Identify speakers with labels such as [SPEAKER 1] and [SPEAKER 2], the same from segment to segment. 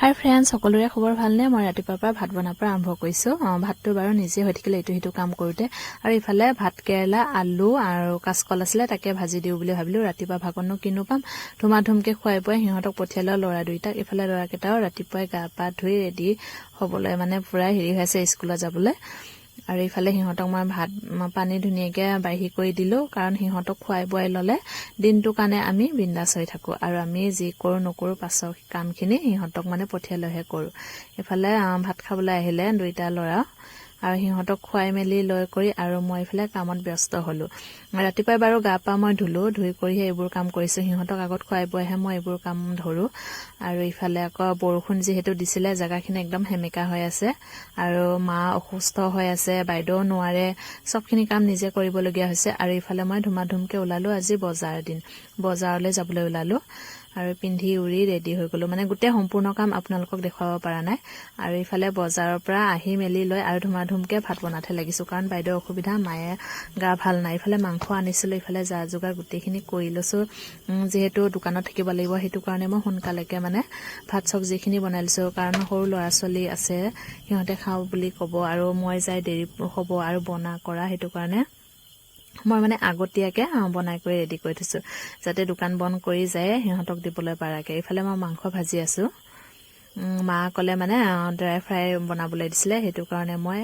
[SPEAKER 1] হাই friends, সকলোৰে খবৰ ভালনে? মই ৰাতিপুৱাৰ পৰা ভাত বনাব আৰম্ভ কৰিছো। ভাতটো বাৰু নিজে হৈ থাকিলে ইটো সিটো কাম কৰোতে, আৰু ইফালে ভাত কেৰেলা, আলু আৰু কাচকল আছিলে, তাকে ভাজি দিও বুলি ভাবিলো। ৰাতিপুৱা ভাগনো কিনো পাম, ধুমাধুমকে খুৱাই পুৱাই সিহঁতক পঠিয়ালো ল'ৰা দুইটাক। ইফালে ল'ৰাকেইটাও ৰাতিপুৱাই গা পা ধুই ৰেডি হ'বলৈ মানে পুৰা হেৰি হৈ আছে স্কুলত যাবলৈ। আৰু ইফালে সিহঁতক মই ভাত পানী ধুনীয়াকৈ বাঢ়ি কৰি দিলোঁ, কাৰণ সিহঁতক খুৱাই বোৱাই ল'লে দিনটোৰ কাৰণে আমি বিন্দাছ হৈ থাকোঁ। আৰু আমি যি কৰোঁ নকৰোঁ পাছৰ কামখিনি সিহঁতক মানে পঠিয়ালৈহে কৰোঁ। ইফালে ভাত খাবলৈ আহিলে দুইটা ল'ৰা, আৰু সিহঁতক খুৱাই মেলি লৈ কৰি আৰু মই ইফালে কামত ব্যস্ত হ'লোঁ। ৰাতিপুৱাই বাৰু গা পা মই ধুলোঁ, ধুই কৰিহে এইবোৰ কাম কৰিছোঁ। সিহঁতক আগত খুৱাই বোৱাইহে মই এইবোৰ কাম ধৰোঁ। আৰু ইফালে আকৌ বৰষুণ যিহেতু দিছিলে, জেগাখিনি একদম সেমেকা হৈ আছে, আৰু মা অসুস্থ হৈ আছে, বাইদেউ নোৱাৰে, চবখিনি কাম নিজে কৰিবলগীয়া হৈছে। আৰু ইফালে মই ধুমাধুমকৈ ওলালোঁ, আজি বজাৰ দিন, বজাৰলৈ যাবলৈ ওলালোঁ। আৰু পিন্ধি উৰি ৰেডি হৈ গ'লোঁ, মানে গোটেই সম্পূৰ্ণ কাম আপোনালোকক দেখুৱাব পৰা নাই। আৰু ইফালে বজাৰৰ পৰা আহি মেলি লৈ আৰু ধুমাধুমকৈ ভাত বনাতে লাগিছোঁ, কাৰণ বাইদেউৰ অসুবিধা, মায়ে গা ভাল নাই। ইফালে মাংস আনিছিলোঁ, ইফালে যা যোগাৰ গোটেইখিনি কৰি লৈছোঁ। যিহেতু দোকানত থাকিব লাগিব, সেইটো কাৰণে মই সোনকালেকে মানে ভাত চব্জিখিনি বনাই লৈছোঁ, কাৰণ সৰু ল'ৰা ছোৱালী আছে, সিহঁতে খাওঁ বুলি ক'ব আৰু মই যাই দেৰি হ'ব আৰু বনা কৰা, সেইটো কাৰণে মই মানে আগতীয়াকৈ বনাই কৰি ৰেডি কৰি থৈছোঁ, যাতে দোকান বন্ধ কৰি যায় সিহঁতক দিবলৈ পাৰাকৈ। ইফালে মই মাংস ভাজি আছোঁ। মা ক'লে মানে ড্ৰাই ফ্ৰাই বনাবলৈ দিছিলে, সেইটো কাৰণে মই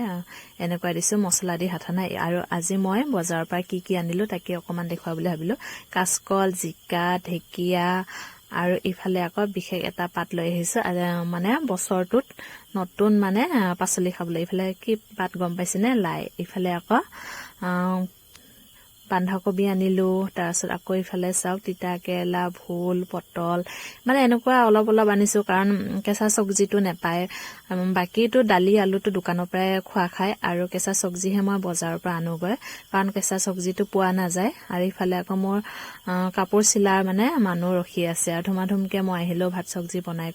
[SPEAKER 1] এনেকুৱা দিছোঁ, মছলা দি হাতা নাই। আৰু আজি মই বজাৰৰ পৰা কি কি আনিলোঁ তাকে অকণমান দেখুৱাম বুলি ভাবিলোঁ। কাচকল, জিকা, ঢেকীয়া, আৰু ইফালে আকৌ বিশেষ এটা পাত লৈ আহিছোঁ, মানে বছৰটোত নতুন মানে পাচলি খাবলৈ। ইফালে কি পাত গম পাইছেনে? লাই। ইফালে আকৌ বন্ধাকবি আনিলোঁ, তাৰপিছত আকৌ ইফালে চাওক তিতা কেৰেলা, ভোল, পটল, মানে এনেকুৱা অলপ অলপ আনিছোঁ, কাৰণ কেঁচা চব্জিটো নেপায়। বাকীটো দালি আলুটো দোকানৰ পৰাই খোৱা খায়, আৰু কেঁচা চব্জিহে মই বজাৰৰ পৰা আনোগৈ, কাৰণ কেঁচা চব্জিটো পোৱা নাযায়। আৰু ইফালে আকৌ মোৰ কাপোৰ চিলাৰ মানে মানুহ ৰখি আছে, আৰু ধুমাধুমকৈ মই আহিলেও ভাত চব্জি বনাই